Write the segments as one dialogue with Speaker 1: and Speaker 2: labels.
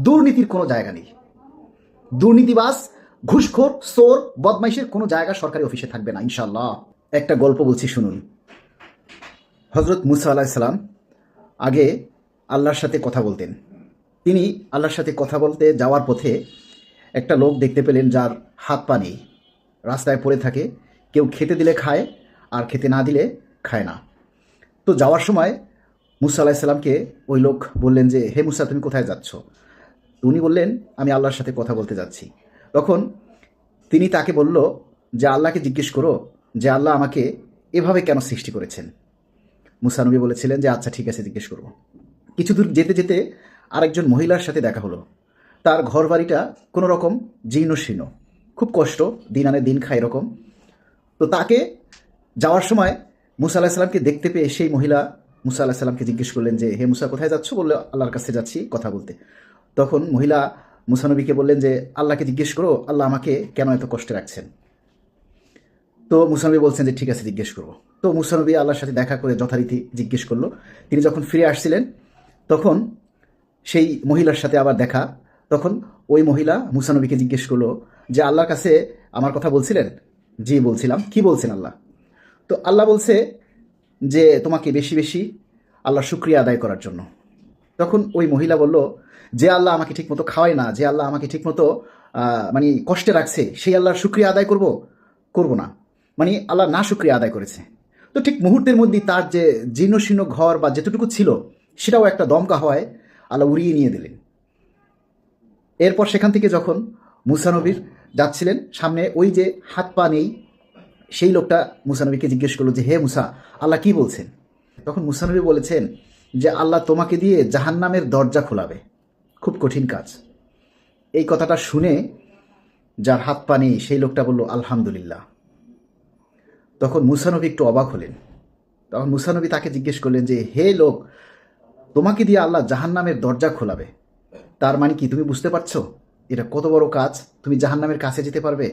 Speaker 1: দুর্নীতির কোনো জায়গা নেই। দুর্নীতিবাজ, ঘুষখোর, চোর, বদমাইশের কোনো জায়গা সরকারি অফিসে থাকবে না ইনশাল্লাহ। একটা গল্প বলছি শুনুন। হজরত মুসা আলাহিসাল্লাম আগে আল্লাহর সাথে কথা বলতেন। তিনি আল্লাহর সাথে কথা বলতে যাওয়ার পথে একটা লোক দেখতে পেলেন যার হাত পা নেই, রাস্তায় পড়ে থাকে। কেউ খেতে দিলে খায়, আর খেতে না দিলে খায় না। তো যাওয়ার সময় মুসা আলাহিসাল্লামকে ওই লোক বললেন যে, হে মুসা, তুমি কোথায় যাচ্ছ? উনি বললেন, আমি আল্লাহর সাথে কথা বলতে যাচ্ছি। তখন তিনি তাকে বলল যে, আল্লাহকে জিজ্ঞেস করো যে আল্লাহ আমাকে এভাবে কেন সৃষ্টি করেছেন। মুসা নবী বলেছিলেন যে, আচ্ছা ঠিক আছে, জিজ্ঞেস করব। কিছু দূর যেতে যেতে আরেকজন মহিলার সাথে দেখা হলো। তার ঘর বাড়িটা কোনো রকম জীর্ণ শীর্ণ, খুব কষ্ট, দিন আনে দিন খায় এরকম। তো তাকে যাওয়ার সময় মুসা আলাহিসাল্লামকে দেখতে পেয়ে সেই মহিলা মুসা আলাহিসাল্লামকে জিজ্ঞেস করলেন যে, হে মুসা, কোথায় যাচ্ছ? বললে, আল্লাহর কাছে যাচ্ছি কথা বলতে। তখন মহিলা মুসা নবীকে বললেন যে, আল্লাহকে জিজ্ঞেস করো আল্লাহ আমাকে কেন এত কষ্টে রাখছেন। তো মুসা নবী বলছেন যে, ঠিক আছে, জিজ্ঞেস করবো। তো মুসা নবী আল্লাহর সাথে দেখা করে যথারীতি জিজ্ঞেস করলো। তিনি যখন ফিরে আসছিলেন তখন সেই মহিলার সাথে আবার দেখা। তখন ওই মহিলা মুসা নবীকে জিজ্ঞেস করলো যে, আল্লাহর কাছে আমার কথা বলছিলেন? জি বলছিলাম। কি বলছেন আল্লাহ? তো আল্লাহ বলছে যে, তোমাকে বেশি বেশি আল্লাহর শুকরিয়া আদায় করার জন্য। তখন ওই মহিলা বলল, যে আল্লাহ আমাকে ঠিকমতো খাওয়ায় না, যে আল্লাহ আমাকে ঠিকমতো মানে কষ্টে রাখছে, সেই আল্লাহর শুকরিয়া আদায় করব না। মানে আল্লাহ না শুকরিয়া আদায় করেছে। তো ঠিক মুহূর্তের মধ্যেই তার যে জীর্ণ শীর্ণ ঘর বা যেটুকু ছিল সেটাও একটা দমকা হওয়ায় আল্লাহ উড়িয়ে নিয়ে দিলেন। এরপর সেখান থেকে যখন মুসা নবীর যাচ্ছিলেন, সামনে ওই যে হাত পা নেই সেই লোকটা মুসা নবীকে জিজ্ঞেস করলো যে, হে মুসা, আল্লাহ কি বলছেন? তখন মুসা নবী বলেছেন যে, আল্লাহ তোমাকে দিয়ে জাহান্নামের দরজা খোলাবে। খুব কঠিন কাজ। এই কথাটা শুনে যার হাত পা নেই সেই লোকটা বলল, আলহামদুলিল্লাহ। তখন মুসা নবী একটু অবাক হলেন। তখন মুসা নবী তাকে জিজ্ঞেস করলেন যে, হে লোক, তোমাকে দিয়ে আল্লাহ জাহান্নামের দরজা খোলাবে, তার মানে কি তুমি বুঝতে পারছো এটা কত বড় কাজ? তুমি জাহান্নামের কাছে যেতে পারবে?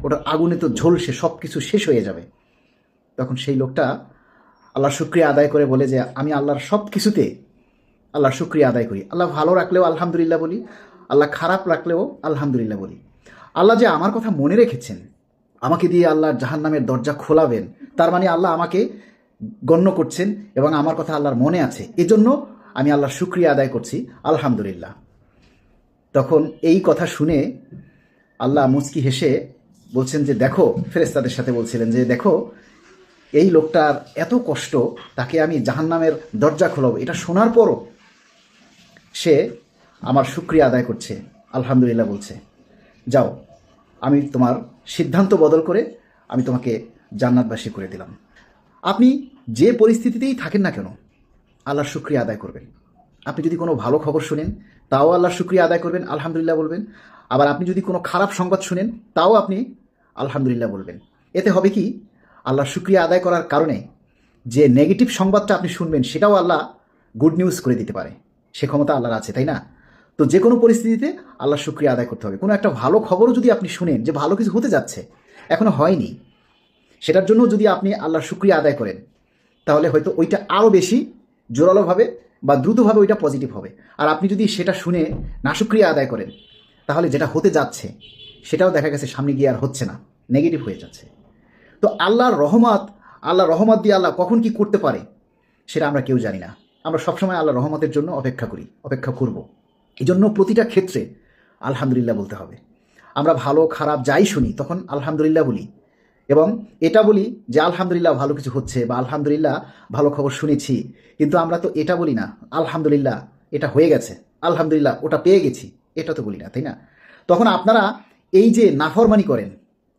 Speaker 1: ওটার আগুনে তো ঝলসে সব কিছু শেষ হয়ে যাবে। তখন সেই লোকটা আল্লাহর শুকরিয়া আদায় করে বলে যে, আমি আল্লাহর সব কিছুতে আল্লাহর শুকরিয়া আদায় করি। আল্লাহ ভালো রাখলেও আলহামদুলিল্লাহ বলি, আল্লাহ খারাপ রাখলেও আলহামদুলিল্লাহ বলি। আল্লাহ যে আমার কথা মনে রেখেছেন, আমাকে দিয়ে আল্লাহর জাহান্নামের দরজা খোলাবেন, তার মানে আল্লাহ আমাকে গণ্য করছেন এবং আমার কথা আল্লাহর মনে আছে, এজন্য আমি আল্লাহর শুকরিয়া আদায় করছি, আলহামদুলিল্লাহ। তখন এই কথা শুনে আল্লাহ মুচকি হেসে বলছেন যে, দেখো, ফেরেশতাদের সাথে বলছিলেন যে, দেখো, এই লোকটার এত কষ্ট, তাকে আমি জাহান্নামের দরজা খোলাবো, এটা শোনার পরও সে আমার শুকরিয়া আদায় করছে, আলহামদুলিল্লাহ বলছে। যাও, আমি তোমার সিদ্ধান্ত বদল করে আমি তোমাকে জান্নাতবাসী করে দিলাম। আপনি যে পরিস্থিতিতেই থাকেন না কেন, আল্লাহর শুকরিয়া আদায় করবেন। আপনি যদি কোনো ভালো খবর শুনেন, তাও আল্লাহর শুকরিয়া আদায় করবেন, আলহামদুলিল্লাহ বলবেন। আবার আপনি যদি কোনো খারাপ সংবাদ শুনেন, তাও আপনি আলহামদুলিল্লাহ বলবেন। এতে হবে কি, আল্লাহর শুকরিয়া আদায় করার কারণে যে নেগেটিভ সংবাদটা আপনি শুনবেন সেটাও আল্লাহ গুড নিউজ করে দিতে পারে। সে ক্ষমতা আল্লাহর আছে, তাই না? তো যে কোনো পরিস্থিতিতে আল্লাহর শুকরিয়া আদায় করতে হবে। কোনো একটা ভালো খবরও যদি আপনি শুনেন যে ভালো কিছু হতে যাচ্ছে, এখনো হয়নি, সেটার জন্য যদি আপনি আল্লাহর শুকরিয়া আদায় করেন, তাহলে হয়তো ওইটা আরও বেশি জোরালোভাবে বা দ্রুতভাবে ওইটা পজিটিভ হবে। আর আপনি যদি সেটা শুনে নাশুকরিয়া আদায় করেন, তাহলে যেটা হতে যাচ্ছে সেটাও দেখা গেছে সামনে গিয়ে আর হচ্ছে না, নেগেটিভ হয়ে যাচ্ছে। তো আল্লাহর রহমত দিয়ে আল্লাহ কখন কি করতে পারে সেটা আমরা কেউ জানি না। আমরা সবসময় আল্লাহর রহমতের জন্য অপেক্ষা করব। এই জন্য প্রতিটা ক্ষেত্রে আলহামদুলিল্লাহ বলতে হবে। আমরা ভালো খারাপ যাই শুনি তখন আলহামদুলিল্লাহ বলি, এবং এটা বলি যে আলহামদুলিল্লাহ ভালো কিছু হচ্ছে বা আলহামদুলিল্লাহ ভালো খবর শুনেছি। কিন্তু আমরা তো এটা বলি না, আলহামদুলিল্লাহ এটা হয়ে গেছে, আলহামদুলিল্লাহ ওটা পেয়ে গেছি, এটা তো বলি না, তাই না? তখন আপনারা এই যে নাফরমানি করেন,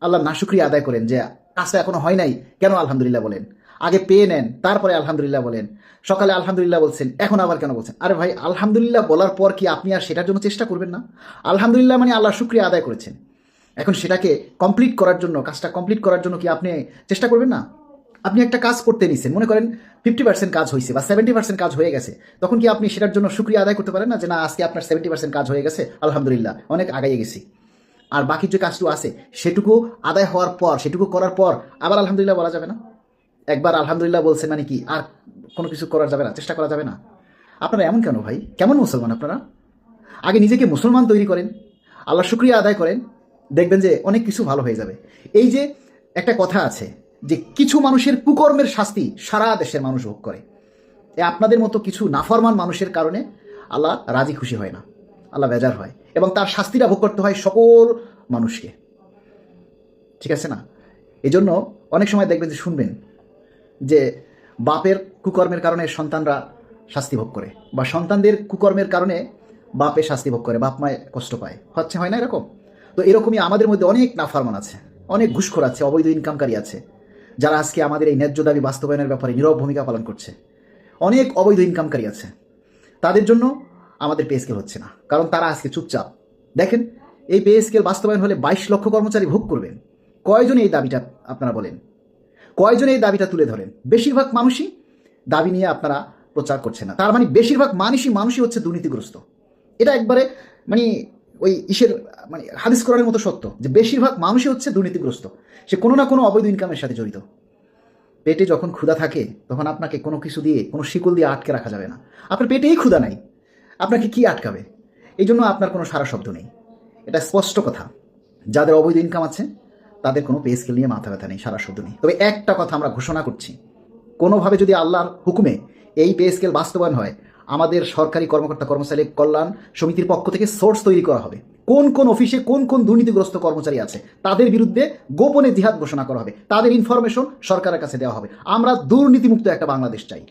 Speaker 1: আল্লাহ নাশুকরিয়া আদায় করেন যে কাজটা এখনো হয় নাই, কেন আলহামদুলিল্লাহ বলেন? আগে পেয়ে নেন, তারপরে আলহামদুলিল্লাহ বলেন। সকালে আলহামদুলিল্লাহ বলছেন, এখন আবার কেন বলছেন? আরে ভাই, আলহামদুলিল্লাহ বলার পর কি আপনি আর সেটার জন্য চেষ্টা করবেন না? আলহামদুলিল্লাহ মানে আল্লাহ শুকরিয়া আদায় করেছেন, এখন সেটাকে কমপ্লিট করার জন্য, কাজটা কমপ্লিট করার জন্য কি আপনি চেষ্টা করবেন না? আপনি একটা কাজ করতে নিছেন, মনে করেন 50% কাজ হয়েছে বা 70% কাজ হয়ে গেছে, তখন কি আপনি সেটার জন্য শুকরিয়া আদায় করতে পারেন না যে না, আজকে আপনার 70% কাজ হয়ে গেছে, আলহামদুলিল্লাহ, অনেক আগাইয়ে গেছি। আর বাকি যে কাজটুকু আছে সেটুকু আদায় হওয়ার পর, সেটুকু করার পর আবার আলহামদুলিল্লাহ বলা যাবে না? একবার আলহামদুলিল্লাহ বলছেন মানে কি আর কোনো কিছু করা যাবে না, চেষ্টা করা যাবে না? আপনারা এমন কেন ভাই? কেমন মুসলমান আপনারা? আগে নিজেকে মুসলমান তৈরি করেন, আল্লাহ শুকরিয়া আদায় করেন, দেখবেন যে অনেক কিছু ভালো হয়ে যাবে। এই যে একটা কথা আছে যে কিছু মানুষের কুকর্মের শাস্তি সারা দেশের মানুষ ভোগ করে, আপনাদের মতো কিছু নাফরমান মানুষের কারণে আল্লাহ রাজি খুশি হয় না, আল্লাহ বেজার হয়, এবং তার শাস্তিটা ভোগ করতে হয় সকল মানুষকে। ঠিক আছে না? এই জন্য অনেক সময় দেখবেন যে শুনবেন যে বাপের কুকর্মের কারণে সন্তানরা শাস্তি ভোগ করে, বা সন্তানদের কুকর্মের কারণে বাপে শাস্তি ভোগ করে, বাপ মায় কষ্ট পায়, হয় না এরকম? তো এরকমই আমাদের মধ্যে অনেক নাফরমান আছে, অনেক ঘুষখোর আছে, অবৈধ ইনকামকারী আছে, যারা আজকে আমাদের এই ন্যায্য দাবি বাস্তবায়নের ব্যাপারে নীরব ভূমিকা পালন করছে। অনেক অবৈধ ইনকামকারী আছে, তাদের জন্য আমাদের পে স্কেল হচ্ছে না, কারণ তারা আজকে চুপচাপ। দেখেন, এই পে স্কেল বাস্তবায়ন হলে 22 লক্ষ কর্মচারী ভোগ করবেন। কয়জন এই দাবিটা আপনারা বলেন? কয়জন এই দাবিটা তুলে ধরেন? বেশিরভাগ মানুষই দাবি নিয়ে আপনারা প্রচার করছেন না। তার মানে বেশিরভাগ মানুষই হচ্ছে দুর্নীতিগ্রস্ত। এটা একবারে মানে ওই ইসের মানে হাদিস কোরআনের মতো সত্য যে বেশিরভাগ মানুষই হচ্ছে দুর্নীতিগ্রস্ত, সে কোনো না কোনো অবৈধ ইনকামের সাথে জড়িত। পেটে যখন ক্ষুধা থাকে তখন আপনাকে কোনো কিছু দিয়ে, কোনো শিকল দিয়ে আটকে রাখা যাবে না। আপনার পেটেই ক্ষুধা নাই, আপনাকে কি আটকাবে? এই জন্য আপনার কোনো সারা শব্দ নেই, এটা স্পষ্ট কথা। যাদের অবৈধ ইনকাম আছে তাদের কোনো পে স্কেল নিয়ে মাথা ব্যথা নেই, সারা শব্দ নেই। তবে একটা কথা আমরা ঘোষণা করছি, কোনোভাবে যদি আল্লাহর হুকুমে এই পে স্কেল বাস্তবায়ন হয়, আমাদের সরকারি কর্মকর্তা কর্মচারী কল্যাণ সমিতির পক্ষ থেকে সোর্স তৈরি করা হবে, কোন কোন অফিসে কোন কোন দুর্নীতিগ্রস্ত কর্মচারী আছে তাদের বিরুদ্ধে গোপনে জিহাদ ঘোষণা করা হবে, তাদের ইনফরমেশন সরকারের কাছে দেওয়া হবে। আমরা দুর্নীতিমুক্ত একটা বাংলাদেশ চাই।